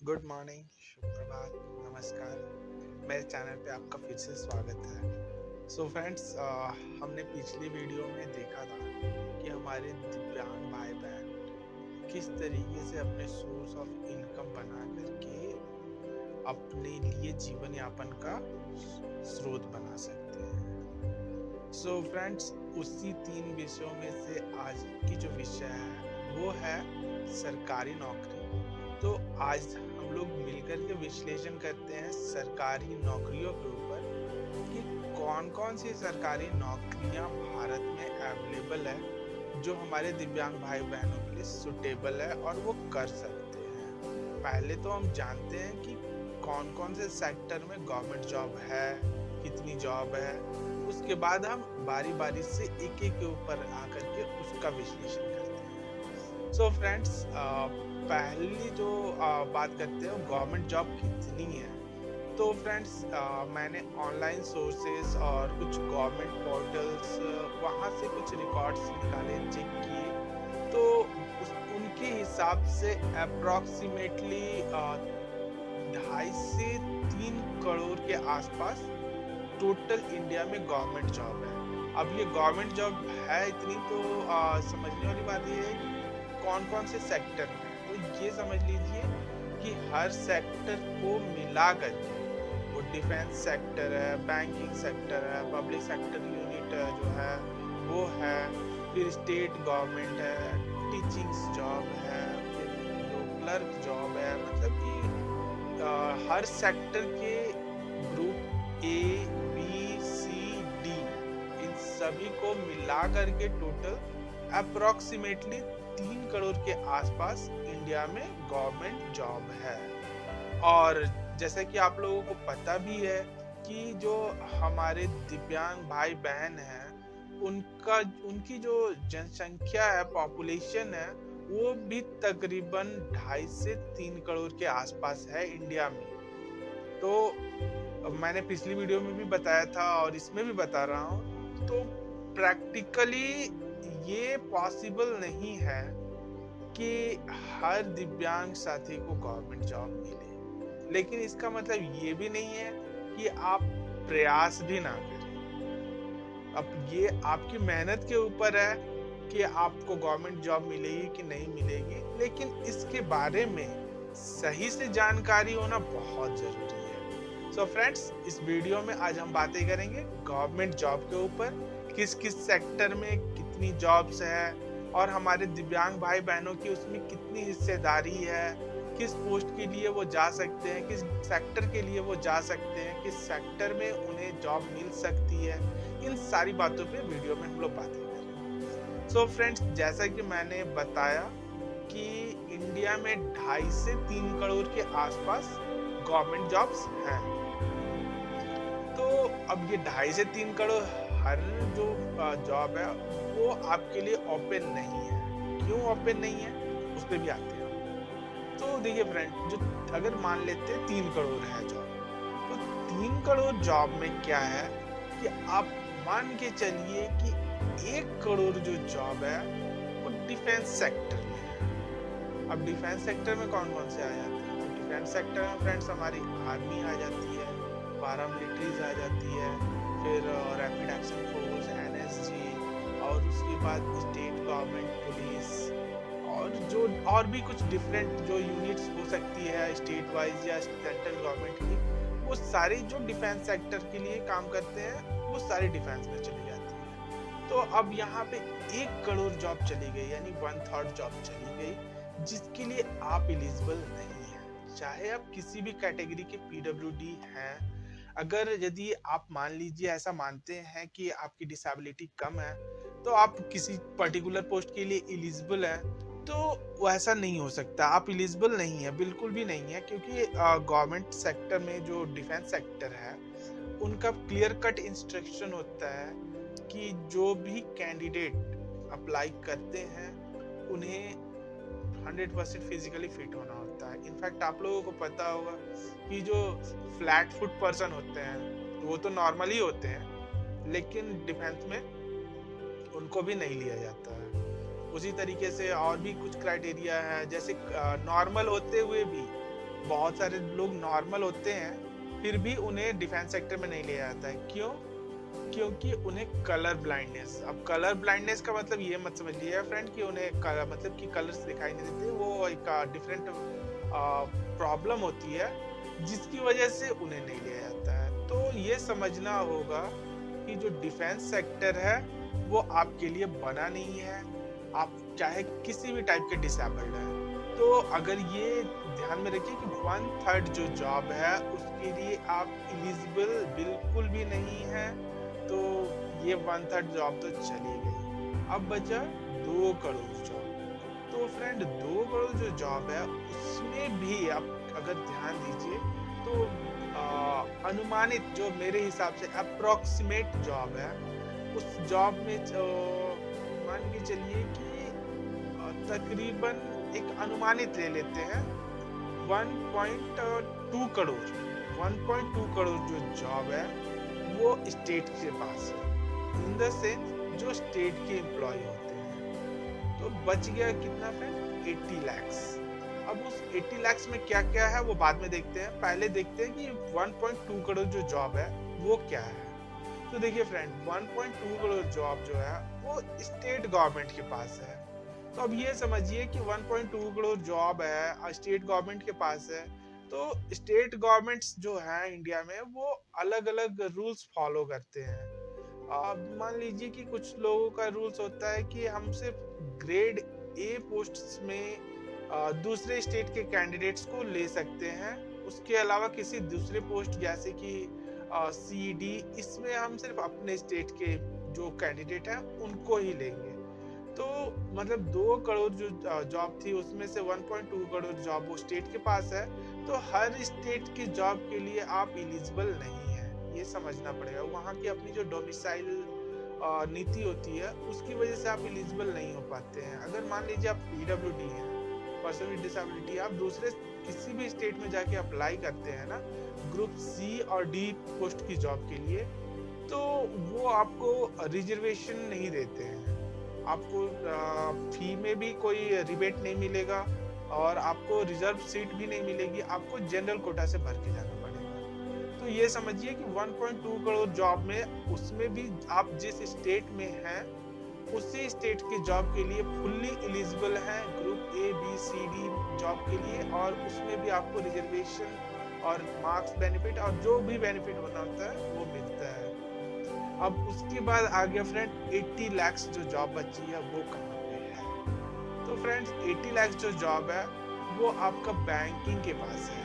Good morning, शुभ प्रभात, नमस्कार। मेरे channel पे आपका फिर से स्वागत है। सो फ्रेंड्स, हमने पिछली वीडियो में देखा था कि हमारे दिव्यांग भाई बहन किस तरीके से अपने सोर्स ऑफ इनकम बना करके अपने लिए जीवन यापन का स्रोत बना सकते हैं। सो फ्रेंड्स, उसी 3 विषयों में से आज की जो विषय है वो है सरकारी नौकरी। तो आज हम लोग मिलकर के विश्लेषण करते हैं सरकारी नौकरियों के ऊपर कि कौन-कौन सी सरकारी नौकरियां भारत में अवेलेबल है जो हमारे दिव्यांग भाई बहनों के लिए सुटेबल है और वो कर सकते हैं। पहले तो हम जानते हैं कि कौन-कौन से सेक्टर में गवर्नमेंट जॉब है, कितनी जॉब है। उसके बाद हम बारी-बारी से एक-एक के ऊपर आकर के उसका विश्लेषण करते हैं। सो फ्रेंड्स, पहली जो बात करते हैं गवर्नमेंट जॉब कितनी है। तो फ्रेंड्स, मैंने ऑनलाइन सोर्सेस और कुछ गवर्नमेंट पोर्टल्स वहाँ से कुछ रिकॉर्ड्स निकाले, चेक किए। तो उनके हिसाब से अप्रॉक्सीमेटली 2.5 से 3 करोड़ के आसपास टोटल इंडिया में गवर्नमेंट जॉब है। अब ये गवर्नमेंट जॉब है इतनी, तो समझने वाली बात ये है कि कौन-कौन से सेक्टर में। तो ये समझ लीजिए कि हर सेक्टर को मिला कर वो डिफेंस सेक्टर है, बैंकिंग सेक्टर है, पब्लिक सेक्टर यूनिट जो है वो है, फिर स्टेट गवर्नमेंट है, टीचिंग्स जॉब है, फिर जो क्लर्क जॉब है। मतलब कि हर सेक्टर के group A, B, C, D, इन सभी को मिला करके टोटल अप्रोक्सीमेटली 3 करोड़ के आसपास इंडिया में गवर्नमेंट जॉब है। और जैसे कि आप लोगों को पता भी है कि जो हमारे दिव्यांग भाई बहन हैं, उनकी जो जनसंख्या है, पॉपुलेशन है, वो भी तकरीबन 2.5 से 3 करोड़ के आसपास है इंडिया में। तो मैंने पिछली वीडियो में भी बताया था और इसमें भी बता रहा हूँ, तो प्रैक्टिकली ये पॉसिबल नहीं है कि हर दिव्यांग साथी को गवर्नमेंट जॉब मिले। लेकिन इसका मतलब ये भी नहीं है कि आप प्रयास भी ना करें। अब ये आपकी मेहनत के ऊपर है कि आपको गवर्नमेंट जॉब मिलेगी कि नहीं मिलेगी, लेकिन इसके बारे में सही से जानकारी होना बहुत जरूरी है। सो फ्रेंड्स, इस वीडियो में आज हम बातें करेंगे गवर्नमेंट जॉब के ऊपर, किस किस सेक्टर में कितनी जॉब्स है और हमारे दिव्यांग भाई बहनों की उसमें कितनी हिस्सेदारी है, किस पोस्ट के लिए वो जा सकते हैं, किस सेक्टर के लिए वो जा सकते हैं, किस सेक्टर में उन्हें जॉब मिल सकती है। इन सारी बातों पे वीडियो में हम लोग बातें करेंगे। सो फ्रेंड्स, जैसा कि मैंने बताया कि इंडिया में 2.5 से 3 करोड़ के आसपास गवर्नमेंट जॉब्स हैं। तो अब ये 2.5 से 3 करोड़ हर जो जॉब है वो आपके लिए ओपन नहीं है। क्यों ओपन नहीं है, उस पर भी आते हैं। तो देखिए फ्रेंड, जो अगर मान लेते हैं 3 करोड़ है जॉब, तो 3 करोड़ जॉब में क्या है कि आप मान के चलिए कि 1 करोड़ जो जॉब है वो डिफेंस सेक्टर में है। अब डिफेंस सेक्टर में कौन कौन से आ जाते हैं? तो डिफेंस सेक्टर में फ्रेंड्स हमारी आर्मी आ जाती है, पैरामिलिट्रीज आ जाती है, फिर रैपिड एक्शन फोर्स, एनएसजी, और उसके बाद स्टेट गवर्नमेंट पुलिस, और जो और भी कुछ डिफरेंट जो यूनिट्स हो सकती है स्टेट वाइज या सेंट्रल गवर्नमेंट की, वो सारी जो डिफेंस सेक्टर के लिए काम करते हैं वो सारी डिफेंस में चली जाती है। तो अब यहाँ पे 1 करोड़ जॉब चली गई, यानी 1/3 जॉब चली गई, जिसके लिए आप एलिजिबल नहीं है। चाहे आप किसी भी कैटेगरी के पीडब्ल्यूडी हैं, अगर यदि आप मान लीजिए ऐसा मानते हैं कि आपकी डिसेबिलिटी कम है तो आप किसी पर्टिकुलर पोस्ट के लिए एलिजिबल है, तो वैसा नहीं हो सकता। आप एलिजिबल नहीं है, बिल्कुल भी नहीं है, क्योंकि गवर्नमेंट सेक्टर में जो डिफेंस सेक्टर है उनका क्लियर कट इंस्ट्रक्शन होता है कि जो भी कैंडिडेट अप्लाई करते हैं उन्हें 100% फिजिकली फिट होना होता है। इनफैक्ट आप लोगों को पता होगा कि जो फ्लैट फुट पर्सन होते हैं वो तो नॉर्मल ही होते हैं, लेकिन डिफेंस में उनको भी नहीं लिया जाता है। उसी तरीके से और भी कुछ क्राइटेरिया है, जैसे नॉर्मल होते हुए भी बहुत सारे लोग नॉर्मल होते हैं, फिर भी उन्हें डिफेंस सेक्टर में नहीं लिया जाता है। क्यों? क्योंकि उन्हें कलर ब्लाइंडनेस, अब कलर ब्लाइंडनेस का मतलब ये मत समझिए फ्रेंड कि उन्हें मतलब कि कलर्स दिखाई नहीं देते, वो एक डिफरेंट प्रॉब्लम होती है जिसकी वजह से उन्हें नहीं लिया जाता है। तो ये समझना होगा कि जो डिफेंस सेक्टर है वो आपके लिए बना नहीं है, आप चाहे किसी भी टाइप के डिसेबल्ड हैं। तो अगर ये ध्यान में रखिए कि 1/3 जो जॉब है उसके लिए आप एलिजिबल बिल्कुल भी नहीं है। तो ये 1/3 जॉब तो चली गई। अब बचा 2 करोड़ जॉब। तो फ्रेंड 2 करोड़ जो जॉब है उसमें भी आप अगर ध्यान दीजिए तो अनुमानित जो मेरे हिसाब से अप्रोक्सीमेट जॉब है, उस जॉब में मान के चलिए कि तकरीबन एक अनुमानित ले लेते हैं 1.2 करोड़। 1.2 करोड़ जो जॉब है वो स्टेट के पास है, इन द सेंस जो स्टेट के एम्प्लॉय होते हैं। तो बच गया कितना फ्रेंड? 80 lakhs। अब उस 80 lakhs में क्या क्या है वो बाद में देखते हैं, पहले देखते हैं कि 1.2 करोड़ जो जॉब है वो क्या है। तो देखिए फ्रेंड 1.2 करोड़ जॉब जो है वो स्टेट गवर्नमेंट के पास है। तो अब ये समझिए कि 1.2 करोड़ जॉब है स्टेट गवर्नमेंट के पास है। तो स्टेट गवर्नमेंट्स जो है इंडिया में वो अलग अलग रूल्स फॉलो करते हैं। मान लीजिए कि कुछ लोगों का रूल्स होता है कि हम सिर्फ ग्रेड ए पोस्ट्स में दूसरे स्टेट के कैंडिडेट्स को ले सकते हैं, उसके अलावा किसी दूसरे पोस्ट जैसे कि सी डी, इसमें हम सिर्फ अपने स्टेट के जो कैंडिडेट हैं उनको ही लेंगे। तो मतलब 2 करोड़ जो जॉब थी उसमें से 1.2 करोड़ जॉब वो स्टेट के पास है। तो हर स्टेट की जॉब के लिए आप एलिजिबल नहीं है, ये समझना पड़ेगा। वहाँ की अपनी जो डोमिसाइल नीति होती है उसकी वजह से आप एलिजिबल नहीं हो पाते हैं। अगर मान लीजिए आप पीडब्ल्यूडी हैं, पर्सन विद डिसेबिलिटी, आप दूसरे किसी भी स्टेट में जाके अप्लाई करते हैं ना ग्रुप सी और डी पोस्ट की जॉब के लिए, तो वो आपको रिजर्वेशन नहीं देते हैं, आपको फी में भी कोई रिबेट नहीं मिलेगा और आपको रिजर्व सीट भी नहीं मिलेगी, आपको जनरल कोटा से भर के जाना पड़ेगा। तो ये समझिए कि 1.2 करोड़ जॉब में उसमें भी आप जिस स्टेट में हैं उसी स्टेट की जॉब के लिए फुल्ली एलिजिबल हैं group A B C D job के लिए, और उसमें भी आपको रिजर्वेशन और मार्क्स बेनिफिट और जो भी बेनिफिट होना होता है वो मिलता है। अब उसके बाद आ गया फ्रेंड 80 lakhs जो जॉब बची है वो कहाँ पे है? तो फ्रेंड्स 80 lakhs जो जॉब है वो आपका बैंकिंग के पास है,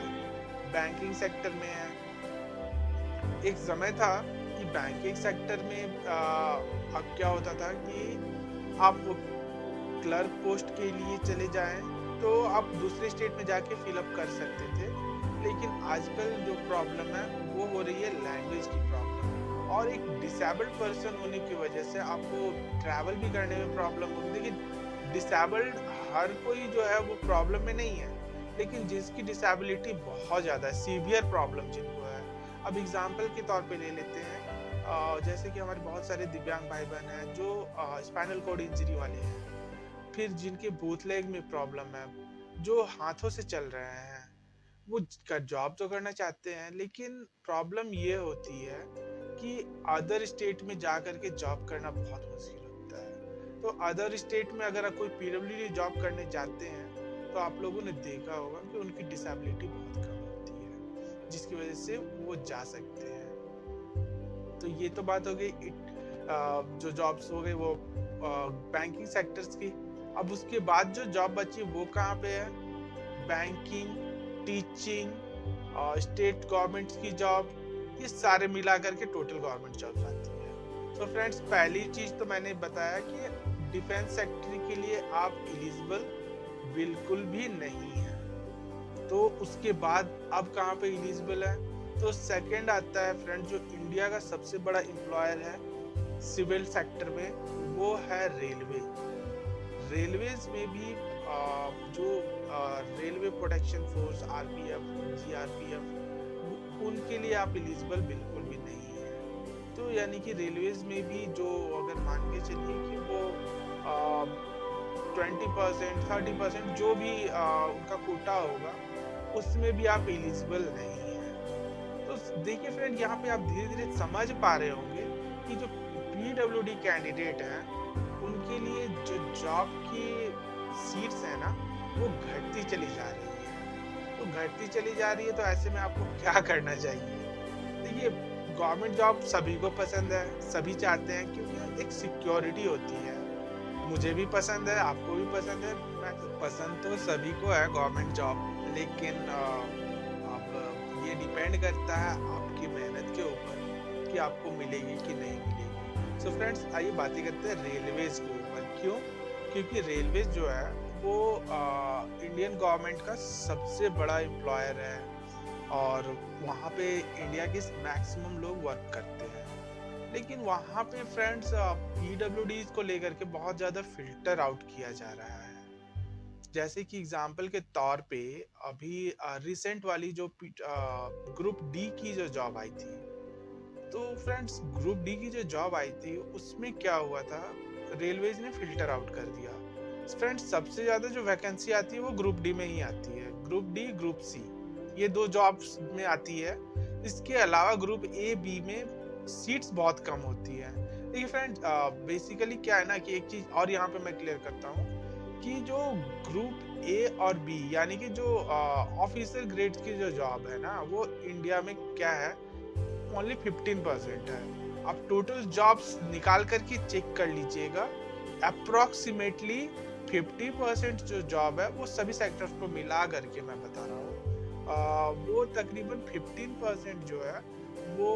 बैंकिंग सेक्टर में है। एक समय था कि बैंकिंग सेक्टर में अब क्या होता था कि आप क्लर्क पोस्ट के लिए चले जाएं तो आप दूसरे स्टेट में जाके फिलअप कर सकते थे, लेकिन आजकल जो प्रॉब्लम है वो हो रही है लैंग्वेज की प्रॉब्लम, और एक डिसेबल्ड पर्सन होने की वजह से आपको ट्रैवल भी करने में प्रॉब्लम होगी। देखिए डिसेबल्ड हर कोई जो है वो प्रॉब्लम में नहीं है, लेकिन जिसकी डिसेबिलिटी बहुत ज़्यादा है, सीवियर प्रॉब्लम जिनको है। अब एग्जाम्पल के तौर पे ले लेते हैं जैसे कि हमारे बहुत सारे दिव्यांग भाई बहन हैं जो स्पाइनल कॉर्ड इंजरी वाले हैं, फिर जिनके बूथ लेग में प्रॉब्लम है, जो हाथों से चल रहे हैं, वो जॉब तो करना चाहते हैं लेकिन प्रॉब्लम ये होती है कि अदर स्टेट में जा करके जॉब करना बहुत मुश्किल होता है। तो अदर स्टेट में अगर कोई पीडब्ल्यूडी जॉब करने जाते हैं तो आप लोगों ने देखा होगा कि उनकी डिसेबिलिटी बहुत कम होती है, जिसकी वजह से वो जा सकते हैं। तो ये तो बात हो गई जो जॉब्स हो गई वो बैंकिंग सेक्टर्स की। अब उसके बाद जो जॉब बची वो कहाँ पे है? बैंकिंग, टीचिंग, स्टेट गवर्नमेंट की जॉब, ये सारे मिला करके टोटल गवर्नमेंट जॉब आती है। तो फ्रेंड्स पहली चीज तो मैंने बताया कि डिफेंस सेक्टर के लिए आप एलिजिबल बिल्कुल भी नहीं है। तो उसके बाद अब कहाँ पे एलिजिबल है? तो सेकंड आता है फ्रेंड जो इंडिया का सबसे बड़ा एम्प्लॉयर है सिविल सेक्टर में, वो है रेलवे। रेलवेज में भी जो railway protection force RPF, GRPF, उनके लिए आप एलिजिबल बिल्कुल भी नहीं है। तो यानी कि रेलवेज में भी जो अगर मान के चलिए कि वो 20% 30% जो भी उनका कोटा होगा उसमें भी आप एलिजिबल नहीं हैं। तो देखिए फ्रेंड, यहाँ पे आप धीरे धीरे समझ पा रहे होंगे कि जो पीडब्ल्यूडी कैंडिडेट हैं उनके लिए जो जॉब की सीट्स है ना, वो घटती चली जा रही है। तो घटती चली जा रही है, तो ऐसे में आपको क्या करना चाहिए? देखिए, गवर्नमेंट जॉब सभी को पसंद है, सभी चाहते हैं, क्योंकि एक सिक्योरिटी होती है। मुझे भी पसंद है, आपको भी पसंद है, मैं पसंद तो सभी को है गवर्नमेंट जॉब। लेकिन अब ये डिपेंड करता है आपकी मेहनत के ऊपर कि आपको मिलेगी कि नहीं मिलेगी। सो फ्रेंड्स, आइए बातें करते हैं रेलवेज के ऊपर। क्यों? क्योंकि रेलवेज जो है वो इंडियन गवर्नमेंट का सबसे बड़ा एम्प्लॉयर है, और वहाँ पे इंडिया के मैक्सिमम लोग वर्क करते हैं। लेकिन वहाँ पे फ्रेंड्स पीडब्ल्यूडीज को लेकर के बहुत ज़्यादा फिल्टर आउट किया जा रहा है। जैसे कि एग्जांपल के तौर पे अभी रिसेंट वाली जो ग्रुप डी की जो जॉब आई थी, तो फ्रेंड्स ग्रुप डी की जो जॉब आई थी उसमें क्या हुआ था, रेलवेज ने फिल्टर आउट कर दिया। फ्रेंड्स, सबसे ज़्यादा जो वैकेंसी आती है वो ग्रुप डी में ही आती है। ग्रुप डी, ग्रुप सी, ये दो जॉब्स में आती है। इसके अलावा ग्रुप ए बी में सीट्स बहुत कम होती है। देखिए फ्रेंड्स, बेसिकली क्या है ना कि एक चीज और यहाँ पे मैं क्लियर करता हूँ कि जो ग्रुप ए और बी यानी कि जो ऑफिसर ग्रेड की जो जॉब है ना, वो इंडिया में क्या है, ओनली 15% है। आप टोटल जॉब्स निकाल करके चेक कर लीजिएगा, अप्रोक्सीमेटली 50% जो जॉब है वो सभी सेक्टर्स को मिला करके मैं बता रहा हूँ, वो तकरीबन 15% जो है वो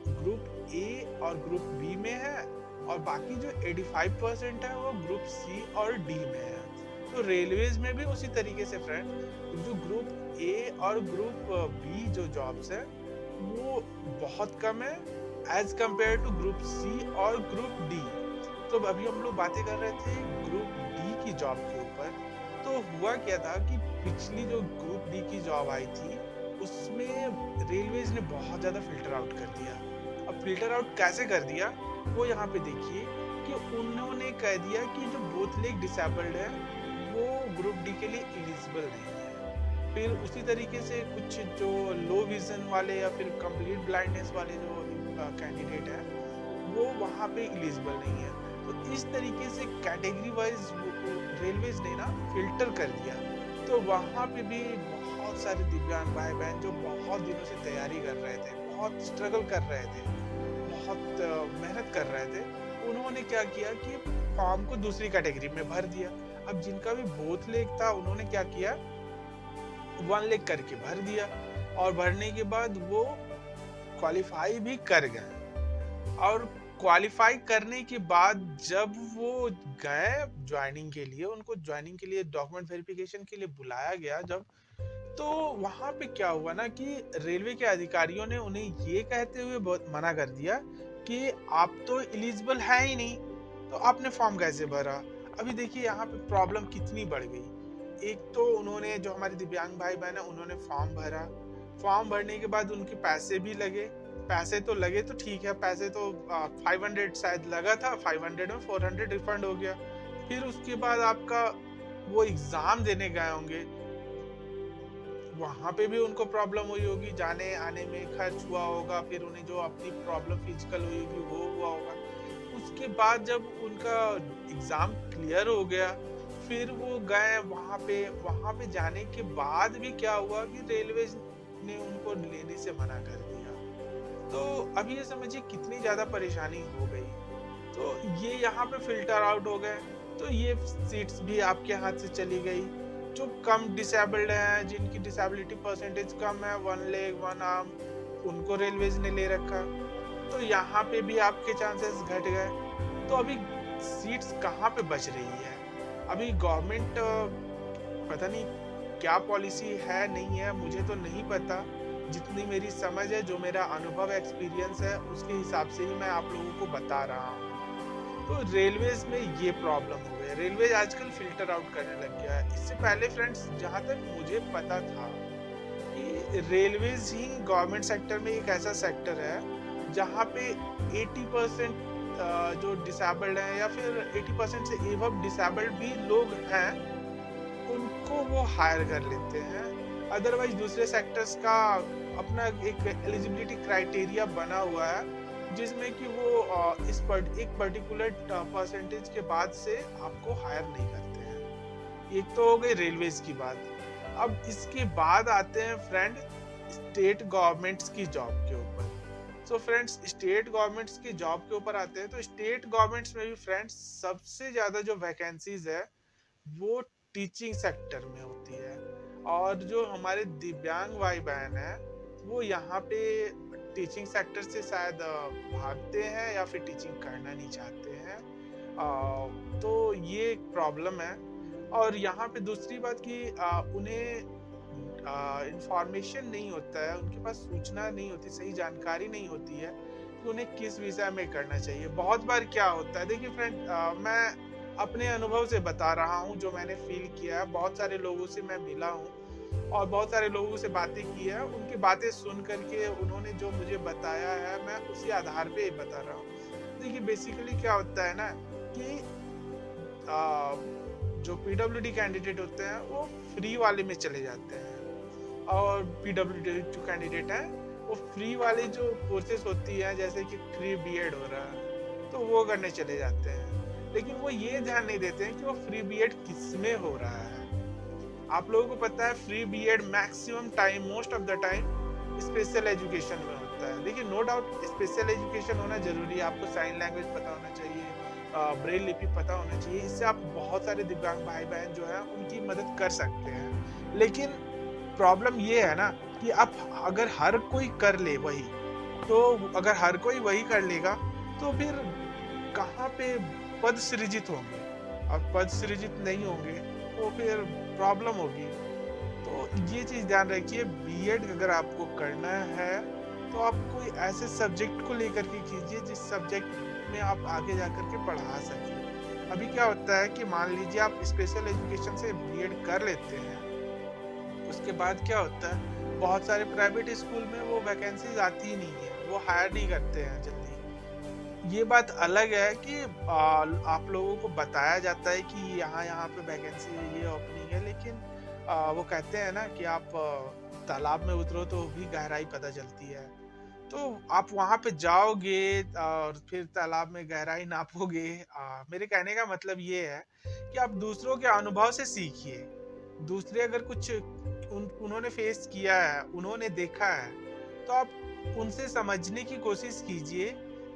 ग्रुप ए और ग्रुप बी में है, और बाकी जो 85% है वो ग्रुप सी और डी में है। तो रेलवेज में भी उसी तरीके से फ्रेंड, जो ग्रुप ए और ग्रुप बी जो जॉब्स है वो बहुत कम है as compare to group C और ग्रुप डी। तो अभी हम लोग बातें कर रहे थे ग्रुप डी की जॉब के ऊपर। तो हुआ क्या था कि पिछली जो ग्रुप डी की जॉब आई थी उसमें रेलवेज ने बहुत ज़्यादा फिल्टर आउट कर दिया। अब फिल्टर आउट कैसे कर दिया, वो यहाँ पे देखिए कि उन्होंने कह दिया कि जो बोथ लेग डिसेबल्ड है वो ग्रुप डी के लिए एलिजिबल नहीं है। फिर उसी तरीके से कुछ जो लो विजन वाले या फिर कंप्लीट ब्लाइंडनेस वाले जो कैंडिडेट है वो वहाँ पे एलिजिबल नहीं है। तो इस तरीके से कैटेगरी वाइज रेलवेज ने ना फिल्टर कर दिया। तो वहाँ पे भी बहुत सारे दिव्यांग भाई बहन जो बहुत दिनों से तैयारी कर रहे थे, बहुत स्ट्रगल कर रहे थे, बहुत मेहनत कर रहे थे, उन्होंने क्या किया कि फॉर्म को दूसरी कैटेगरी में भर दिया। अब जिनका भी बोथ लेग था उन्होंने क्या किया, वन लेग करके भर दिया, और भरने के बाद वो क्वालिफाई भी कर गए। और क्वालिफाई करने के बाद जब वो गए ज्वाइनिंग के लिए, उनको ज्वाइनिंग के लिए डॉक्यूमेंट वेरिफिकेशन के लिए बुलाया गया जब, तो वहां पे क्या हुआ ना कि रेलवे के अधिकारियों ने उन्हें ये कहते हुए बहुत मना कर दिया कि आप तो एलिजिबल है ही नहीं, तो आपने फॉर्म कैसे भरा। अभी देखिए यहाँ पे प्रॉब्लम कितनी बढ़ गई। एक तो उन्होंने, जो हमारे दिव्यांग भाई बहन है, उन्होंने फॉर्म भरा, फॉर्म भरने के बाद उनके पैसे भी लगे। पैसे तो लगे तो ठीक है, पैसे तो 500 शायद लगा था, 500 में 400 रिफंड हो गया। फिर उसके बाद आपका वो एग्जाम देने गए होंगे, वहां पे भी उनको प्रॉब्लम हुई होगी, जाने आने में खर्च हुआ होगा, फिर उन्हें जो अपनी प्रॉब्लम फिजिकल हुई होगी वो हुआ होगा। उसके बाद जब उनका एग्जाम क्लियर हो गया, फिर वो गए वहां पे जाने के बाद भी क्या हुआ कि रेलवे ने उनको लेने से मना कर दिया। तो अभी ये समझिए कितनी ज्यादा परेशानी हो गई। तो ये यहाँ पे फिल्टर आउट हो गए, तो ये सीट्स भी आपके हाथ से चली गई। जो कम डिसेबल्ड हैं, जिनकी डिसेबिलिटी परसेंटेज कम है, वन लेग वन आर्म, उनको रेलवेज ने ले रखा। तो यहाँ पे भी आपके चांसेस घट गए। तो अभी सीट्स कहाँ पे बच रही है? अभी गवर्नमेंट पता नहीं क्या पॉलिसी है नहीं है, मुझे तो नहीं पता। जितनी मेरी समझ है, जो मेरा अनुभव एक्सपीरियंस है, उसके हिसाब से ही मैं आप लोगों को बता रहा हूँ। तो रेलवेज में ये प्रॉब्लम हो गई, रेलवे आजकल फिल्टर आउट करने लग गया है। इससे पहले फ्रेंड्स, जहाँ तक मुझे पता था कि रेलवेज ही गवर्नमेंट सेक्टर में एक ऐसा सेक्टर है जहाँ पे 80% जो डिसेबल्ड हैं या फिर 80% से एबव डिसेबल्ड भी लोग हैं, उनको वो हायर कर लेते हैं अदरवाइज दूसरे सेक्टर्स का अपना एक एलिजिबिलिटी क्राइटेरिया बना हुआ है, जिसमें कि वो एक पर्टिकुलर परसेंटेज के बाद से आपको हायर नहीं करते हैं। एक तो हो गई रेलवेज की बात। अब इसके बाद आते हैं फ्रेंड स्टेट गवर्नमेंट्स की जॉब के ऊपर। सो फ्रेंड्स, स्टेट गवर्नमेंट्स की जॉब के ऊपर आते हैं, तो स्टेट गवर्नमेंट्स में भी फ्रेंड्स सबसे ज्यादा जो वैकेंसीज है वो टीचिंग सेक्टर में होती है। और जो हमारे दिव्यांग भाई बहन है वो यहाँ पे टीचिंग सेक्टर से शायद भागते हैं या फिर टीचिंग करना नहीं चाहते हैं। तो ये एक प्रॉब्लम है। और यहाँ पे दूसरी बात कि उन्हें इंफॉर्मेशन नहीं होता है, उनके पास सूचना नहीं होती, सही जानकारी नहीं होती है कि उन्हें किस विषय में करना चाहिए। बहुत बार क्या होता है, देखिए फ्रेंड, मैं अपने अनुभव से बता रहा हूँ जो मैंने फील किया है। बहुत सारे लोगों से मैं मिला हूँ और बहुत सारे लोगों से बातें की है। उनकी बातें सुन करके उन्होंने जो मुझे बताया है मैं उसी आधार पे बता रहा हूँ। देखिए बेसिकली क्या होता है ना कि जो पीडब्ल्यूडी कैंडिडेट होते हैं वो फ्री वाले में चले जाते हैं, और पीडब्ल्यूडी जो कैंडिडेट है वो फ्री वाली जो कोर्सेज होती है जैसे कि फ्री बीएड हो रहा है तो वो करने चले जाते हैं। लेकिन वो ये ध्यान नहीं देते हैं कि वो फ्री बीएड किस में हो रहा है। आप लोगों को पता है free BEd maximum time, most of the time special education में होता है। देखिए नो डाउट स्पेशल एजुकेशन होना जरूरी है, आपको साइन लैंग्वेज पता होना चाहिए, ब्रेल लिपि पता होना चाहिए, इससे आप बहुत सारे दिव्यांग भाई बहन जो है उनकी मदद कर सकते हैं। लेकिन प्रॉब्लम ये है ना कि आप अगर हर कोई कर ले वही, तो अगर हर कोई वही कर लेगा तो फिर कहाँ पे पद सृजित होंगे, और पद सृजित नहीं होंगे तो फिर प्रॉब्लम होगी। तो ये चीज ध्यान रखिए, बीएड अगर आपको करना है तो आप कोई ऐसे सब्जेक्ट को लेकर के कीजिए जिस सब्जेक्ट में आप आगे जाकर के पढ़ा सकें। अभी क्या होता है कि मान लीजिए आप स्पेशल एजुकेशन से बीएड कर लेते हैं, उसके बाद क्या होता है बहुत सारे प्राइवेट स्कूल में वो वैकेंसीज आती ही नहीं है, वो हायर नहीं करते हैं जल्दी। ये बात अलग है कि आप लोगों को बताया जाता है कि यहाँ यहाँ पे वैकेंसी है, ये ओपनिंग है, लेकिन वो कहते हैं ना कि आप तालाब में उतरो तो भी गहराई पता चलती है। तो आप वहां पे जाओगे और फिर तालाब में गहराई नापोगे। मेरे कहने का मतलब ये है कि आप दूसरों के अनुभव से सीखिए। दूसरे अगर कुछ उन्होंने फेस किया है, उन्होंने देखा है, तो आप उनसे समझने की कोशिश कीजिए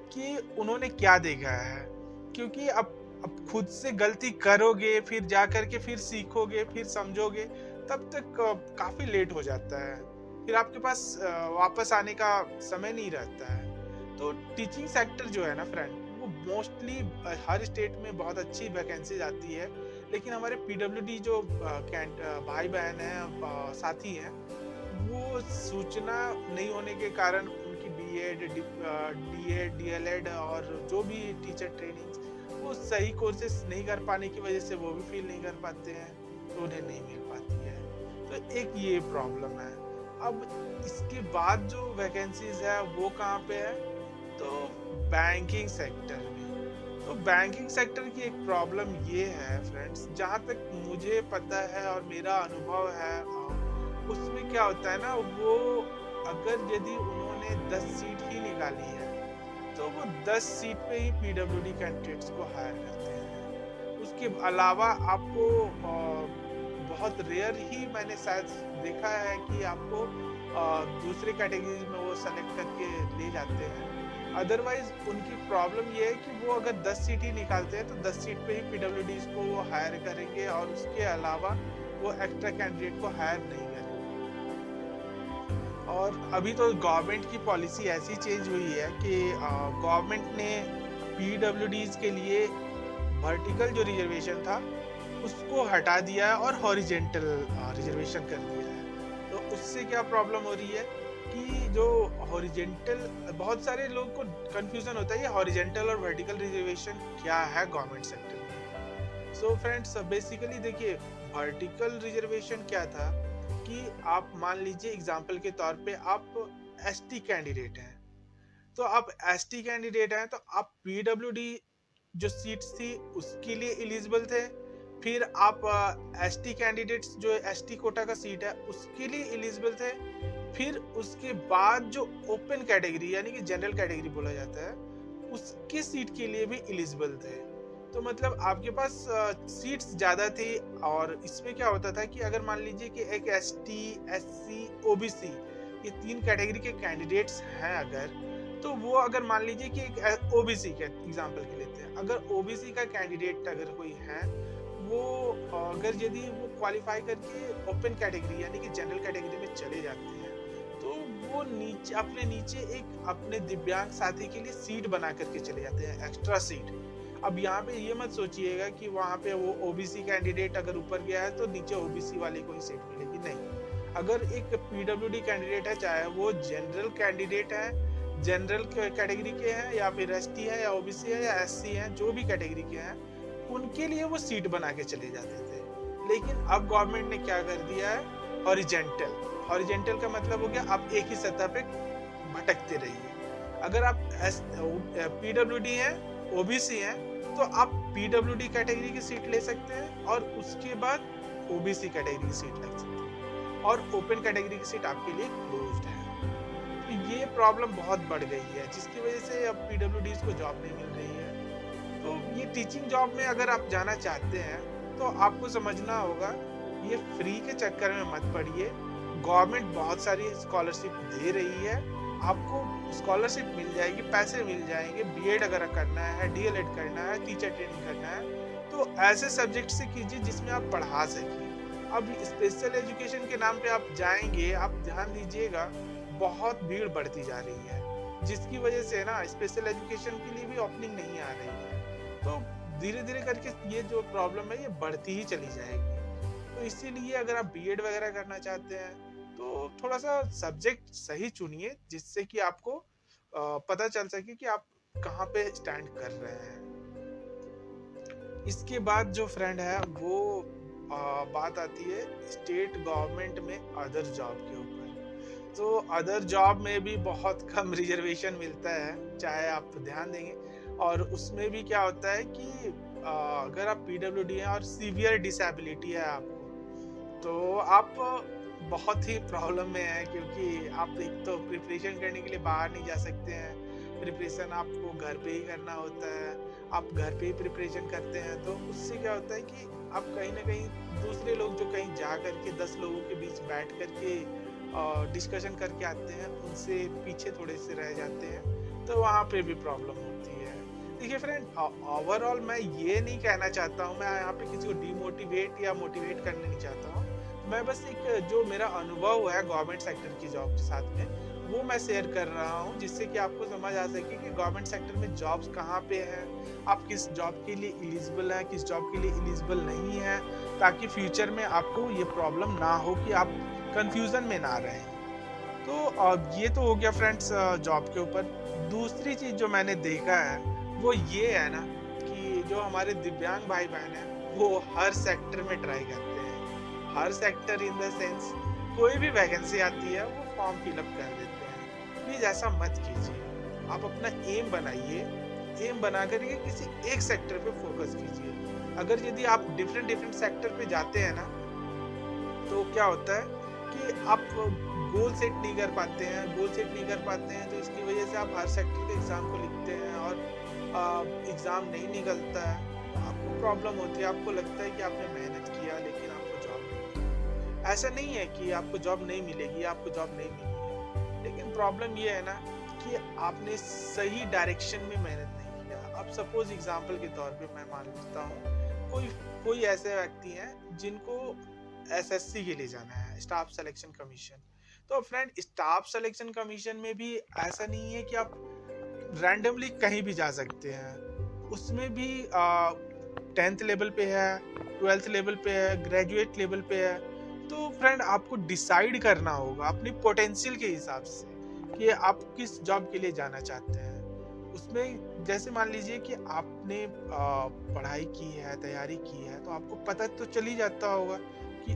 कि उन्होंने क्या देखा है। क्योंकि अब खुद से गलती करोगे, फिर जा करके फिर सीखोगे, फिर समझोगे, तब तक काफी लेट हो जाता है, फिर आपके पास वापस आने का समय नहीं रहता है। तो टीचिंग सेक्टर जो है ना फ्रेंड, वो मोस्टली हर स्टेट में बहुत अच्छी वैकेंसीज आती है। लेकिन हमारे पीडब्ल्यूडी जो भाई बहन हैं, साथी हैं, वो सूचना नहीं होने के कारण उनकी बीएड, डीएड, डीएलएड और जो भी टीचर ट्रेनिंग वो सही कोर्सेस नहीं कर पाने की वजह से वो भी फील नहीं कर पाते हैं, तो उन्हें नहीं मिल पाती है। तो एक ये प्रॉब्लम है। अब इसके बाद जो वैकेंसीज है वो कहाँ पे है, तो बैंकिंग सेक्टर में। तो बैंकिंग सेक्टर की एक प्रॉब्लम ये है फ्रेंड्स, जहाँ तक मुझे पता है और मेरा अनुभव है, उसमें क्या होता है ना, वो अगर यदि उन्होंने 10 सीट ही निकाली है तो वो 10 सीट पे ही पीडब्ल्यूडी कैंडिडेट्स को हायर करते हैं। उसके अलावा आपको बहुत रेयर ही मैंने शायद देखा है कि आपको दूसरे कैटेगरीज में वो सेलेक्ट करके ले जाते हैं। अदरवाइज उनकी प्रॉब्लम ये है कि वो अगर 10 सीट ही निकालते हैं तो 10 सीट पे ही पीडब्ल्यूडी को वो हायर करेंगे, और उसके अलावा वो एक्स्ट्रा कैंडिडेट को हायर नहीं करेंगे। और अभी तो गवर्नमेंट की पॉलिसी ऐसी चेंज हुई है कि गवर्नमेंट ने पीडब्ल्यूडीज के लिए वर्टिकल जो रिजर्वेशन था उसको हटा दिया है और हॉरिजेंटल रिजर्वेशन कर दिया है। तो उससे क्या प्रॉब्लम हो रही है कि जो हॉरिजेंटल, बहुत सारे लोगों को कंफ्यूजन होता है ये हॉरिजेंटल और वर्टिकल रिजर्वेशन क्या है गवर्नमेंट सेक्टर में। सो फ्रेंड्स, बेसिकली देखिए, वर्टिकल रिजर्वेशन क्या था कि आप मान लीजिए एग्जाम्पल के तौर पे आप एसटी कैंडिडेट हैं, तो आप एसटी कैंडिडेट हैं तो आप पीडब्ल्यूडी जो सीट्स थी उसके लिए एलिजिबल थे, फिर आप एसटी कैंडिडेट्स, जो एसटी कोटा का सीट है उसके लिए एलिजिबल थे। फिर उसके बाद जो ओपन कैटेगरी यानी कि जनरल कैटेगरी बोला जाता है, उसके सीट के लिए भी एलिजिबल थे। तो मतलब आपके पास सीट्स ज़्यादा थी। और इसमें क्या होता था कि अगर मान लीजिए कि एक एसटी, एससी, ओबीसी, ये 3 कैटेगरी के कैंडिडेट्स हैं अगर, तो वो अगर मान लीजिए कि एक ओबीसी के एग्जांपल के लेते हैं, अगर ओबीसी का कैंडिडेट अगर कोई है, वो अगर यदि वो क्वालिफाई करके ओपन कैटेगरी यानी कि जनरल कैटेगरी में चले जाते हैं, तो वो नीचे एक अपने दिव्यांग साथी के लिए सीट बना करके चले जाते हैं, एक्स्ट्रा सीट। अब यहाँ पे ये मत सोचिएगा कि वहाँ पे वो ओबीसी कैंडिडेट अगर ऊपर गया है तो नीचे ओबीसी वाले को ही सीट मिलेगी, नहीं। अगर एक पीडब्ल्यूडी कैंडिडेट है, चाहे वो जनरल कैंडिडेट है, जनरल कैटेगरी के हैं, या फिर एसटी है, या ओबीसी है, या एससी है, जो भी कैटेगरी के हैं, उनके लिए वो सीट बना के चले जाते थे। लेकिन अब गवर्नमेंट ने क्या कर दिया है, हॉरिजेंटल। हॉरिजेंटल का मतलब हो गया आप एक ही सतह पे भटकते रहिए। अगर आप पीडब्ल्यूडी हैं, ओबीसी हैं, तो आप पीडब्ल्यूडी कैटेगरी की सीट ले सकते हैं और उसके बाद ओबीसी कैटेगरी की सीट लग सकती है, और ओपन कैटेगरी की सीट आपके लिए क्लोज्ड है। तो ये प्रॉब्लम बहुत बढ़ गई है, जिसकी वजह से अब पीडब्ल्यूडीज को जॉब नहीं मिल रही है। तो ये टीचिंग जॉब में अगर आप जाना चाहते हैं तो आपको समझना होगा, ये फ्री के चक्कर में मत पड़िए। गवर्नमेंट बहुत सारी स्कॉलरशिप दे रही है, आपको स्कॉलरशिप मिल जाएगी, पैसे मिल जाएंगे। बीएड अगर करना है, डीएलएड करना है, टीचर ट्रेनिंग करना है, तो ऐसे सब्जेक्ट से कीजिए जिसमें आप पढ़ा सकिए। अब स्पेशल एजुकेशन के नाम पे आप जाएंगे, आप ध्यान दीजिएगा, बहुत भीड़ बढ़ती जा रही है, जिसकी वजह से ना स्पेशल एजुकेशन के लिए भी ओपनिंग नहीं आ रही है। तो धीरे धीरे करके ये जो प्रॉब्लम है ये बढ़ती ही चली जाएगी। तो इसीलिए अगर आप बीएड वगैरह करना चाहते हैं तो थोड़ा सा सब्जेक्ट सही चुनिए, जिससे कि आपको पता चल सके कि आप कहाँ पे स्टैंड कर रहे हैं। इसके बाद जो फ्रेंड है वो बात आती है स्टेट गवर्नमेंट में अदर जॉब के ऊपर। तो अदर जॉब में भी बहुत कम रिजर्वेशन मिलता है, चाहे आप ध्यान देंगे। और उसमें भी क्या होता है कि अगर आप पीडब्ल्यूडी हैं और सीवियर डिसेबिलिटी है आपको, तो आप बहुत ही प्रॉब्लम में है, क्योंकि आप एक तो प्रिपरेशन करने के लिए बाहर नहीं जा सकते हैं, प्रिपरेशन आपको घर पे ही करना होता है। आप घर पे ही प्रिपरेशन करते हैं, तो उससे क्या होता है कि आप कहीं ना कहीं दूसरे लोग जो कहीं जा करके 10 लोगों के बीच बैठ करके डिस्कशन करके आते हैं, उनसे पीछे थोड़े से रह जाते हैं, तो वहाँ पे भी प्रॉब्लम होती है। देखिए फ्रेंड, ओवरऑल मैं ये नहीं कहना चाहता हूँ, मैं यहाँ पे किसी को डिमोटिवेट या मोटिवेट करने नहीं चाहता हूँ। मैं बस एक जो मेरा अनुभव है गवर्नमेंट सेक्टर की जॉब के साथ में, वो मैं शेयर कर रहा हूँ, जिससे कि आपको समझ आ सके कि गवर्नमेंट सेक्टर में जॉब्स कहाँ पे हैं, आप किस जॉब के लिए एलिजिबल हैं, किस जॉब के लिए एलिजिबल नहीं है, ताकि फ्यूचर में आपको ये प्रॉब्लम ना हो कि आप कंफ्यूजन में ना रहें। तो ये तो हो गया फ्रेंड्स जॉब के ऊपर। दूसरी चीज़ जो मैंने देखा है वो ये है ना, कि जो हमारे दिव्यांग भाई बहन हैं वो हर सेक्टर में ट्राई करते हैं। हर सेक्टर इन द सेंस, कोई भी वैकेंसी आती है वो फॉर्म फिलअप कर देते हैं। प्लीज़ ऐसा मत कीजिए, आप अपना एम बनाइए, एम बना करके किसी एक सेक्टर पे फोकस कीजिए। अगर यदि आप डिफरेंट सेक्टर पे जाते हैं ना, तो क्या होता है कि आप गोल सेट नहीं कर पाते हैं, तो इसकी वजह से आप हर सेक्टर के एग्जाम को लिखते हैं और एग्जाम नहीं निकलता है, आपको प्रॉब्लम होती है, आपको लगता है कि आपने मेहनत किया लेकिन आपको जॉब नहीं मिली। ऐसा नहीं है कि आपको जॉब नहीं मिलेगी, आपको जॉब नहीं मिली, लेकिन प्रॉब्लम ये है ना कि आपने सही डायरेक्शन में मेहनत नहीं किया। अब सपोज एग्जाम्पल के तौर पे मैं मान लेता हूँ, कोई ऐसे व्यक्ति हैं जिनको एसएससी के लिए जाना है, स्टाफ सिलेक्शन कमीशन। तो फ्रेंड, स्टाफ सिलेक्शन कमीशन में भी ऐसा नहीं है कि आप रैंडमली कहीं भी जा सकते हैं, उसमें भी 10th लेवल पे है, 12th लेवल पे है, ग्रेजुएट लेवल पे है। तो फ्रेंड, आपको डिसाइड करना होगा अपनी पोटेंशियल के हिसाब से कि आप किस जॉब के लिए जाना चाहते हैं। उसमें जैसे मान लीजिए कि आपने पढ़ाई की है, तैयारी की है, तो आपको पता तो चल ही जाता होगा कि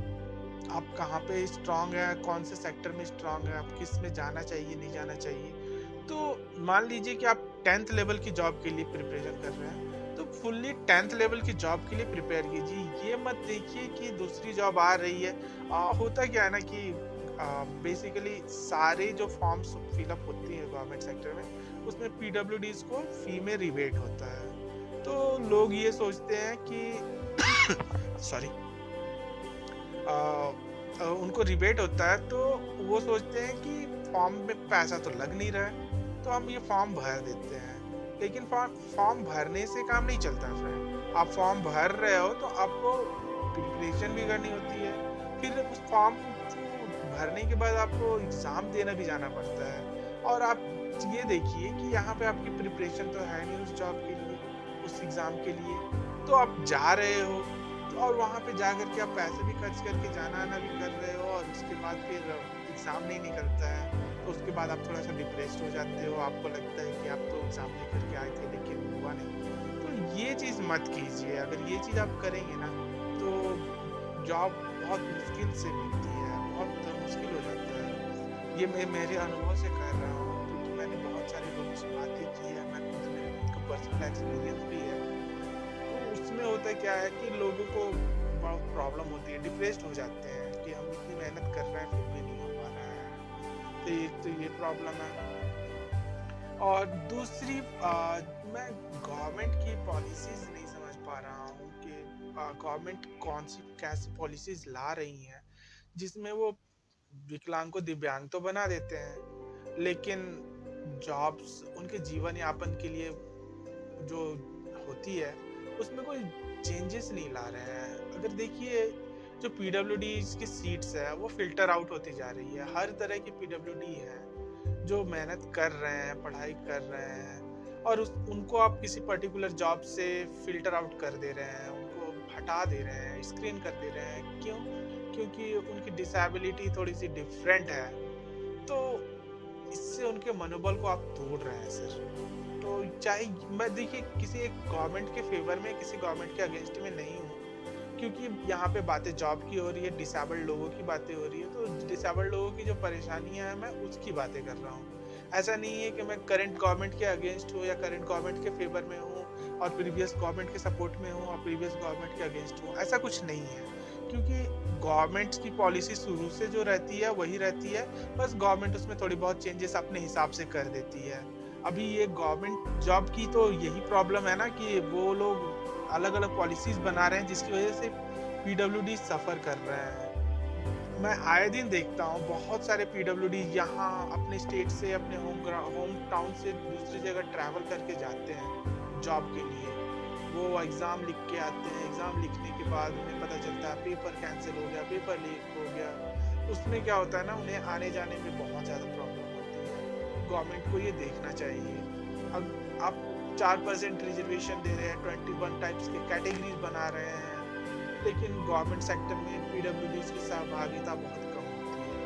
आप कहाँ पे स्ट्रांग है, कौन से सेक्टर में स्ट्रांग है, आप किस में जाना चाहिए, नहीं जाना चाहिए। तो मान लीजिए कि आप 10th लेवल की जॉब के लिए प्रिपरेशन कर रहे हैं, तो फुल्ली 10th लेवल की जॉब के लिए प्रिपेयर कीजिए। ये मत देखिए कि दूसरी जॉब आ रही है। होता क्या है ना कि बेसिकली सारे जो फॉर्म्स फिलअप होती हैं गवर्नमेंट सेक्टर में, उसमें पीडब्ल्यूडीज को फी में रिबेट होता है। तो लोग ये सोचते हैं कि सॉरी उनको रिबेट होता है, तो वो सोचते हैं कि फॉर्म में पैसा तो लग नहीं रहा है, तो हम ये फॉर्म भर देते हैं। लेकिन फॉर्म भरने से काम नहीं चलता फ्रेंड। आप फॉर्म भर रहे हो तो आपको प्रिपरेशन भी करनी होती है। फिर उस फॉर्म को भरने के बाद आपको एग्ज़ाम देना भी जाना पड़ता है। और आप ये देखिए कि यहाँ पे आपकी प्रिपरेशन तो है नहीं उस जॉब के लिए, उस एग्ज़ाम के लिए। तो आप जा रहे हो और वहाँ पे जा कर के आप पैसे भी खर्च करके जाना आना भी कर रहे हो, और उसके बाद फिर एग्ज़ाम नहीं निकलता है, तो उसके बाद आप थोड़ा सा डिप्रेस्ड हो जाते हो। आपको लगता है कि आप तो एग्ज़ाम दे करके आए थे लेकिन हुआ नहीं। तो ये चीज़ मत कीजिए। अगर ये चीज़ आप करेंगे ना, तो जॉब बहुत मुश्किल से मिलती है, बहुत मुश्किल हो जाता है। ये मैं मेरे अनुभव से कर रहा हूँ, क्योंकि मैंने बहुत सारे लोगों से बातें की है, मैं खुद मेरे खुद का पर्सनल एक्सपीरियंस भी है। तो उसमें होता क्या है कि लोगों को बहुत प्रॉब्लम होती है, डिप्रेस्ड हो जाते हैं कि हम इतनी मेहनत कर रहे हैं फिर भी नहीं हो पा रहा है। तो ये प्रॉब्लम है। और दूसरी मैं गवर्नमेंट की पॉलिसीज नहीं समझ पा रहा हूँ कि गवर्नमेंट कौन सी कैसी पॉलिसीज ला रही हैं जिसमें वो विकलांग को दिव्यांग तो बना देते हैं, लेकिन जॉब्स उनके जीवन यापन के लिए जो होती है उसमें कोई चेंजेस नहीं ला रहे हैं। अगर देखिए, जो पीडब्ल्यूडी की सीट्स है वो फिल्टर आउट होती जा रही है। हर तरह की पीडब्ल्यूडी है जो मेहनत कर रहे हैं, पढ़ाई कर रहे हैं, और उनको आप किसी पर्टिकुलर जॉब से फिल्टर आउट कर दे रहे हैं, उनको हटा दे रहे हैं, स्क्रीन कर दे रहे हैं। क्यों? क्योंकि उनकी डिसेबिलिटी थोड़ी सी डिफरेंट है। तो इससे उनके मनोबल को आप तोड़ रहे हैं सर। तो चाहे मैं देखिए किसी एक गवर्नमेंट के फेवर में, किसी गवर्नमेंट के अगेंस्ट में नहीं हूँ, क्योंकि यहाँ पे बातें जॉब की हो रही है, डिसेबल्ड लोगों की बातें हो रही है। तो डिसेबल्ड लोगों की जो परेशानियां हैं मैं उसकी बातें कर रहा हूँ। ऐसा नहीं है कि मैं करंट गवर्नमेंट के अगेंस्ट हूँ या करंट गवर्नमेंट के फेवर में हूँ और प्रीवियस गवर्नमेंट के सपोर्ट में हूँ और प्रीवियस गवर्नमेंट के अगेंस्ट हूँ। ऐसा कुछ नहीं है, क्योंकि गवर्नमेंट की पॉलिसी शुरू से जो रहती है वही रहती है। बस गवर्नमेंट उसमें थोड़ी बहुत चेंजेस अपने हिसाब से कर देती है। अभी ये गवर्नमेंट जॉब की तो यही प्रॉब्लम है ना कि वो लोग अलग अलग पॉलिसीज बना रहे हैं जिसकी वजह से पीडब्ल्यूडी सफ़र कर रहे हैं। मैं आए दिन देखता हूँ बहुत सारे पीडब्ल्यूडी यहाँ अपने स्टेट से, अपने होम टाउन से दूसरी जगह ट्रैवल करके जाते हैं जॉब के लिए। वो एग्ज़ाम लिख के आते हैं, एग्ज़ाम लिखने के बाद उन्हें पता चलता है पेपर कैंसिल हो गया, पेपर लीक हो गया। उसमें क्या होता है ना, उन्हें आने जाने में बहुत ज़्यादा प्रॉब्लम होती है। गवर्नमेंट को ये देखना चाहिए। अब आप 4% रिजर्वेशन दे रहे हैं, 21 टाइप्स के कैटेगरीज बना रहे हैं, लेकिन गवर्नमेंट सेक्टर में पीडब्ल्यूडीज की सहभागिता बहुत कम होती है।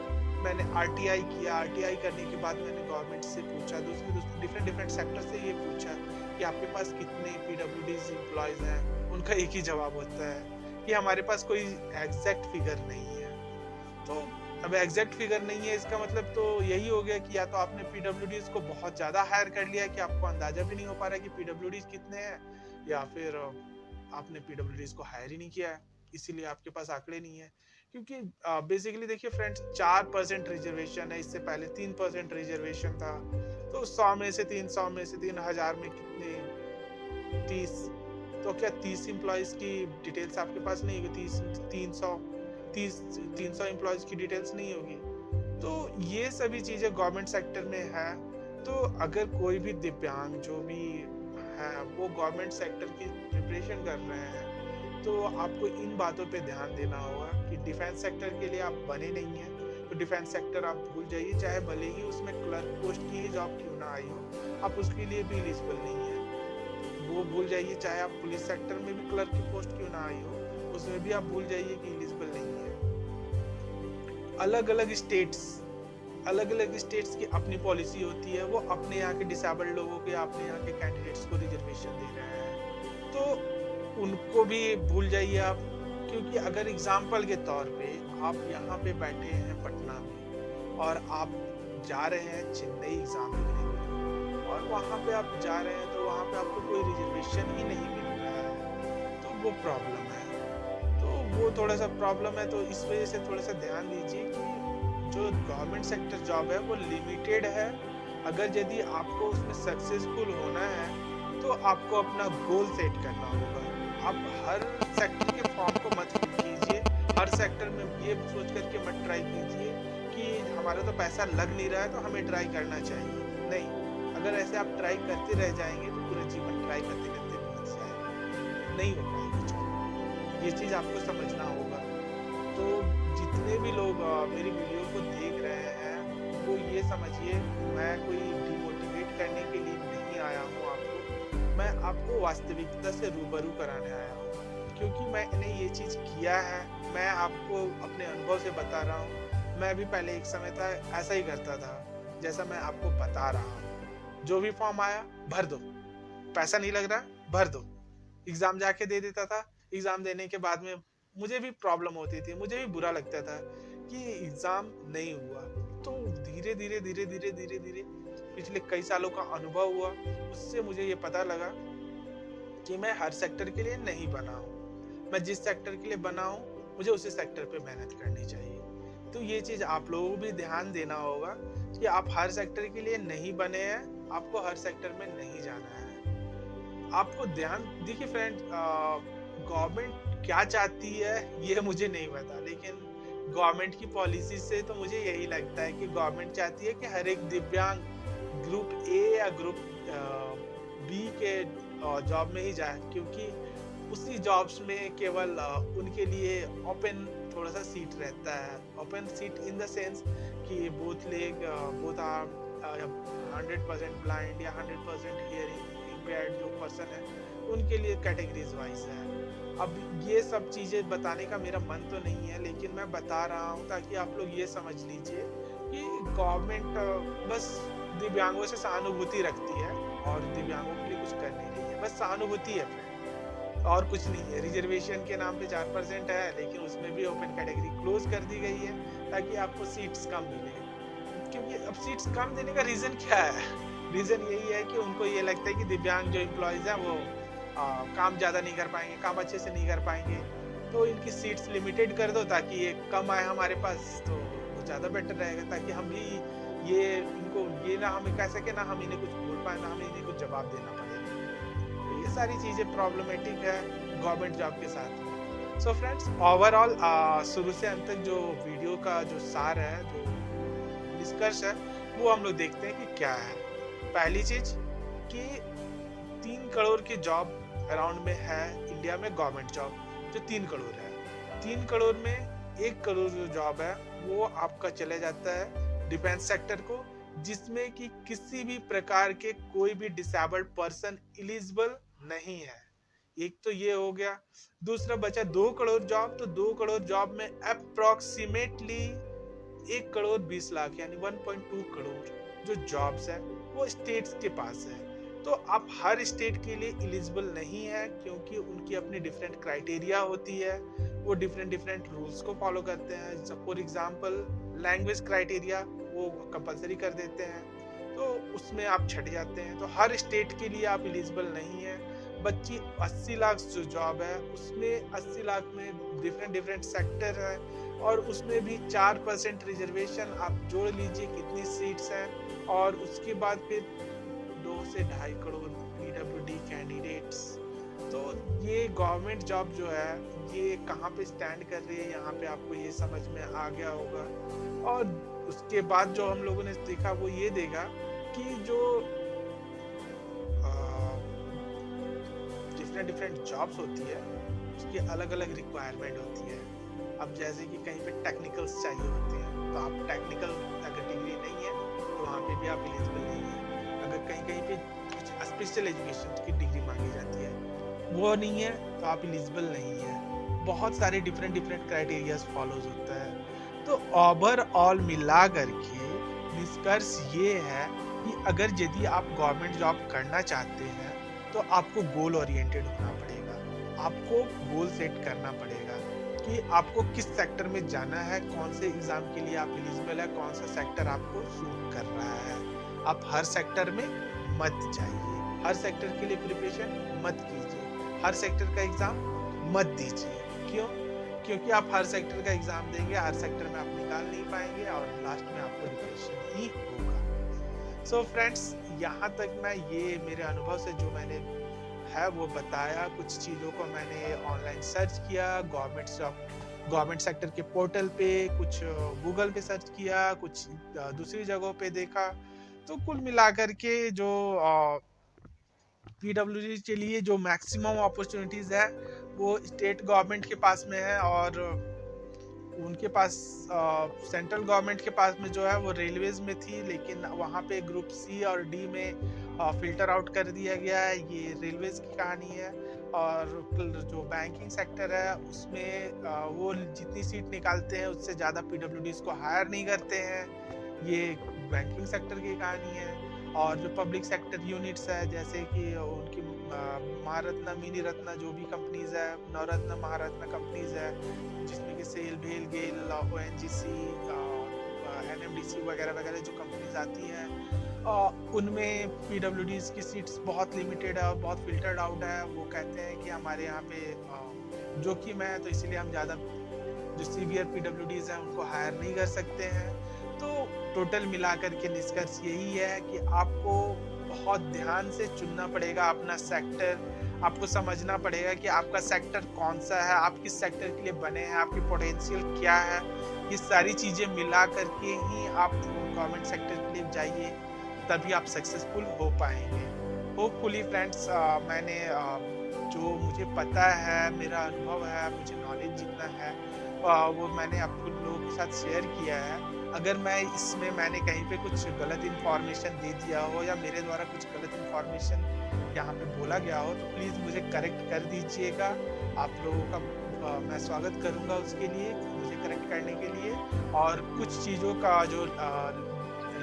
मैंने आरटीआई किया, आरटीआई करने के बाद मैंने गवर्नमेंट से पूछा, दूसरे डिफरेंट सेक्टर से ये पूछा कि आपके पास कितने पीडब्ल्यूडीज एम्प्लॉयज हैं। उनका एक ही जवाब होता है कि हमारे पास कोई एग्जैक्ट फिगर नहीं है। तो अब एग्जैक्ट फिगर नहीं है, इसका मतलब तो यही हो गया कि या तो आपने पीडब्ल्यूडीज को बहुत ज़्यादा हायर कर लिया कि आपको अंदाजा भी नहीं हो पा रहा कि पीडब्ल्यूडीज कितने हैं, या फिर आपने पीडब्ल्यूडीज को हायर ही नहीं किया है, इसीलिए आपके पास आंकड़े नहीं है। क्योंकि बेसिकली देखिए फ्रेंड्स, 4% रिजर्वेशन है, इससे पहले 3% रिजर्वेशन था। तो 100 में से 300 में से 3000 में कितने 30, तो क्या 30 एम्प्लॉयज की डिटेल्स आपके पास नहीं होगी? 300 एम्प्लॉयज की डिटेल्स नहीं होगी। तो ये सभी चीज़ें गवर्नमेंट सेक्टर में है। तो अगर कोई भी दिव्यांग जो भी है वो गवर्नमेंट सेक्टर की प्रिपरेशन कर रहे हैं, तो आपको इन बातों पे ध्यान देना होगा कि डिफेंस सेक्टर के लिए आप बने नहीं हैं, तो डिफेंस सेक्टर आप भूल जाइए। चाहे भले ही उसमें क्लर्क पोस्ट की जॉब क्यों ना आई हो, आप उसके लिए भी एलिजिबल नहीं है, वो भूल जाइए। चाहे आप पुलिस सेक्टर में भी क्लर्क की पोस्ट क्यों ना आई हो, उसमें भी आप भूल जाइए कि एलिजिबल नहीं है। अलग अलग स्टेट्स की अपनी पॉलिसी होती है, वो अपने यहाँ के डिसेबल्ड लोगों के, अपने यहाँ के कैंडिडेट्स को रिजर्वेशन दे रहे हैं, तो उनको भी भूल जाइए आप। क्योंकि अगर एग्जाम्पल के तौर पे आप यहाँ पे बैठे हैं पटना में और आप जा रहे हैं चेन्नई एग्जाम लिखने के लिए, और वहाँ पे आप जा रहे हैं तो वहाँ पे आपको कोई रिजर्वेशन ही नहीं मिल रहा वो प्रॉब्लम है। तो वो थोड़ा-सा प्रॉब्लम है, तो इस वज़ह से थोड़ा-सा ध्यान दीजिए कि जो गवर्नमेंट सेक्टर जॉब है वो लिमिटेड है। अगर यदि आपको उसमें सक्सेसफुल होना है, तो आपको अपना गोल सेट करना होगा। आप हर सेक्टर के फॉर्म को मत फिल कीजिए, हर सेक्टर में ये सोच कर के मत ट्राई कीजिए कि हमारा तो पैसा लग नहीं रहा है तो हमें ट्राई करना चाहिए। नहीं, अगर ऐसे आप ट्राई करते रह जाएँगे तो पूरा जीवन ट्राई करते-करते बीत जाएगा। नहीं हो पाएगी जॉब। ये चीज़ आपको समझना होगा। तो जितने भी लोग मेरी वीडियो को देख रहे हैं, वो ये समझिए मैं कोई डिमोटिवेट करने के लिए नहीं आया हूँ आपको। मैं आपको वास्तविकता से रूबरू कराने आया हूँ, क्योंकि मैंने ये चीज़ किया है। मैं आपको अपने अनुभव से बता रहा हूँ। मैं भी पहले एक समय था ऐसा ही करता था, जैसा मैं आपको बता रहा हूँ। जो भी फॉर्म आया भर दो, पैसा नहीं लग रहा भर दो। एग्ज़ाम जाके दे देता था। एग्ज़ाम देने के बाद में मुझे भी प्रॉब्लम होती थी, मुझे भी बुरा लगता था कि एग्ज़ाम नहीं हुआ। तो धीरे-धीरे, धीरे-धीरे, धीरे-धीरे पिछले कई सालों का अनुभव हुआ, उससे मुझे ये पता लगा कि मैं हर सेक्टर के लिए नहीं बना हूँ। मैं जिस सेक्टर के लिए बना हूँ, मुझे उसी सेक्टर पे मेहनत करनी चाहिए। तो ये चीज़ आप लोगों को भी ध्यान देना होगा कि आप हर सेक्टर के लिए नहीं बने हैं, आपको हर सेक्टर में नहीं जाना है। आपको ध्यान देखिए फ्रेंड, गवर्नमेंट क्या चाहती है ये मुझे नहीं पता, लेकिन गवर्नमेंट की पॉलिसी से तो मुझे यही लगता है कि गवर्नमेंट चाहती है कि हर एक दिव्यांग ग्रुप ए या ग्रुप बी के जॉब में ही जाए, क्योंकि उसी जॉब्स में केवल उनके लिए ओपन थोड़ा सा सीट रहता है। Open seat in the sense कि बोथ आर 100% ब्लाइंड या 100% हियरिंग इम्पेयर्ड जो पर्सन है, उनके लिए कैटेगरीज वाइज है। अब ये सब चीज़ें बताने का मेरा मन तो नहीं है, लेकिन मैं बता रहा हूँ ताकि आप लोग ये समझ लीजिए कि गवर्नमेंट बस दिव्यांगों से सहानुभूति रखती है और दिव्यांगों के लिए कुछ कर नहीं रही है। बस सहानुभूति है फ्रेंड, और कुछ नहीं है। रिजर्वेशन के नाम पे 4% है, लेकिन उसमें भी ओपन कैटेगरी क्लोज कर दी गई है ताकि आपको सीट्स कम मिले। क्योंकि अब सीट्स कम देने का रीज़न क्या है? रीज़न यही है कि उनको ये लगता है कि दिव्यांग जो एम्प्लॉइज़ हैं वो काम ज़्यादा नहीं कर पाएँगे, काम अच्छे से नहीं कर पाएँगे। तो इनकी सीट्स लिमिटेड कर दो ताकि ये कम आए हमारे पास, तो वो ज़्यादा बेटर रहेगा, ताकि हम भी ये ना हमें कह सके, ना हम इन्हें कुछ बोल पाएँ, ना हमें इन्हें कुछ जवाब देना पड़े। तो ये सारी चीज़ें प्रॉब्लमेटिक है गवर्नमेंट जॉब के साथ में। सो फ्रेंड्स, ओवरऑल शुरू से अंत तक जो वीडियो का जो सार है, जो निष्कर्ष है, वो हम लोग देखते हैं कि क्या है। पहली चीज़ कि 3 करोड़ की जॉब अराउंड में है इंडिया में, गवर्नमेंट जॉब जो 3 करोड़ है। 3 करोड़ में 1 करोड़ जो जॉब है वो आपका चले जाता है डिफेंस सेक्टर को, जिसमें कि किसी भी प्रकार के कोई भी डिसेबल्ड पर्सन एलिजिबल नहीं है। एक तो ये हो गया। दूसरा बचा 2 करोड़ जॉब, तो 2 करोड़ जॉब में अप्रोक्सीमेटली 1 करोड़ 20 लाख यानी 1.2 करोड़ जो जॉब्स है वो स्टेट्स के पास है। तो आप हर स्टेट के लिए एलिजिबल नहीं है, क्योंकि उनकी अपनी डिफरेंट क्राइटेरिया होती है। वो डिफरेंट रूल्स को फॉलो करते हैं। फॉर एग्जांपल लैंग्वेज क्राइटेरिया वो कंपलसरी कर देते हैं, तो उसमें आप छट जाते हैं। तो हर स्टेट के लिए आप एलिजिबल नहीं है। बच्ची 80 लाख जो जॉब है उसमें 80 लाख में डिफरेंट सेक्टर है, और उसमें भी 4% रिजर्वेशन आप जोड़ लीजिए कितनी सीट्स हैं, और उसके बाद फिर 2 से 2.5 करोड़ पीडब्ल्यूडी कैंडिडेट्स। तो ये गवर्नमेंट जॉब जो है ये कहाँ पे स्टैंड कर रही है, यहाँ पे आपको ये समझ में आ गया होगा। और उसके बाद जो हम लोगों ने देखा वो ये देखा कि जो डिफरेंट जॉब्स होती है उसकी अलग अलग रिक्वायरमेंट होती है। अब जैसे कि कहीं पे टेक्निकल्स चाहिए होते हैं, तो आप टेक्निकल अगर डिग्री नहीं है तो वहाँ पे भी आप एलिजिबल नहीं है। अगर कहीं पे कुछ स्पेशल एजुकेशन की डिग्री मांगी जाती है वो नहीं है तो आप एलिजिबल नहीं है। बहुत सारे डिफरेंट क्राइटेरियाज फॉलोज होता है। तो ओवरऑल मिला करके निष्कर्ष ये है कि अगर यदि आप गवर्नमेंट जॉब करना चाहते हैं तो आपको गोल ओरिएंटेड होना पड़ेगा। आपको गोल सेट करना पड़ेगा कि आपको किस सेक्टर में जाना है, कौन से एग्जाम के लिए आप एलिजिबल है, कौन सा सेक्टर आपको सूट कर रहा है। आप हर सेक्टर में मत जाइए, हर सेक्टर के लिए प्रिपरेशन मत कीजिए। हर सेक्टर का एग्जाम मत दीजिए। क्यों? क्योंकि आप हर सेक्टर का एग्जाम देंगे, हर सेक्टर में आप निकाल नहीं पाएंगे और लास्ट में आपको डिप्रेशन ही होगा। सो फ्रेंड्स, यहाँ तक मैं ये मेरे अनुभव से जो मैंने है वो बताया। कुछ चीज़ों को मैंने ऑनलाइन सर्च किया, गवर्नमेंट सेक्टर के पोर्टल पे, कुछ गूगल पे सर्च किया, कुछ दूसरी जगहों पे देखा। तो कुल मिलाकर के जो पीडब्ल्यूडी के लिए जो मैक्सिमम अपॉर्चुनिटीज है वो स्टेट गवर्नमेंट के पास में है, और उनके पास सेंट्रल गवर्नमेंट के पास में जो है वो रेलवेज में थी, लेकिन वहाँ पे ग्रुप सी और डी में फिल्टर आउट कर दिया गया है। ये रेलवेज की कहानी है। और जो बैंकिंग सेक्टर है उसमें वो जितनी सीट निकालते हैं उससे ज़्यादा पीडब्ल्यूडीज को हायर नहीं करते हैं। ये बैंकिंग सेक्टर की कहानी है। और जो पब्लिक सेक्टर यूनिट्स है, जैसे कि उनकी महारत्ना, मिनी रत्ना, जो भी कंपनीज है, नवरत्न, महारत्न कंपनीज है, जिसमें कि सेल, भेल, गेल, ओएनजीसी, एनएमडीसी वगैरह वगैरह जो कंपनीज आती हैं, उनमें पीडब्ल्यूडीज की सीट्स बहुत लिमिटेड है और बहुत फिल्टर्ड आउट है। वो कहते हैं कि हमारे यहाँ पे जोखिम है, तो इसलिए हम ज़्यादा जो सीवियर पीडब्ल्यूडीज हैं उनको हायर नहीं कर सकते हैं। तो टोटल मिलाकर के निष्कर्ष यही है कि आपको बहुत ध्यान से चुनना पड़ेगा अपना सेक्टर। आपको समझना पड़ेगा कि आपका सेक्टर कौन सा है, आप किस सेक्टर के लिए बने हैं, आपकी पोटेंशियल क्या है। ये सारी चीज़ें मिला करके ही आप गवर्नमेंट सेक्टर के लिए जाइए, तभी आप सक्सेसफुल हो पाएंगे। होपफुली फ्रेंड्स, मैंने जो मुझे पता है, मेरा अनुभव है, मुझे नॉलेज जितना है वो मैंने आप लोगों के साथ शेयर किया है। अगर मैंने कहीं पे कुछ गलत इन्फॉर्मेशन दे दिया हो या मेरे द्वारा कुछ गलत इन्फॉर्मेशन यहाँ पे बोला गया हो तो प्लीज़ मुझे करेक्ट कर दीजिएगा। आप लोगों का मैं स्वागत करूँगा उसके लिए, मुझे करेक्ट करने के लिए। और कुछ चीज़ों का जो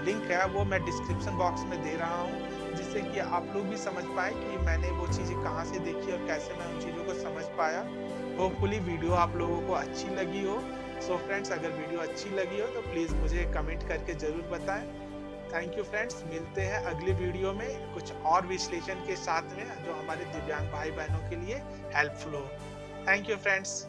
लिंक है वो मैं डिस्क्रिप्शन बॉक्स में दे रहा हूँ, जिससे कि आप लोग भी समझ पाए कि मैंने वो चीज़ें कहाँ से देखी और कैसे मैं उन चीज़ों को समझ पाया। होपफुली वीडियो आप लोगों को अच्छी लगी हो। सो फ्रेंड्स, अगर वीडियो अच्छी लगी हो तो प्लीज़ मुझे कमेंट करके ज़रूर बताएं। थैंक यू फ्रेंड्स, मिलते हैं अगली वीडियो में कुछ और विश्लेषण के साथ में जो हमारे दिव्यांग भाई बहनों के लिए हेल्पफुल हो। Thank you friends.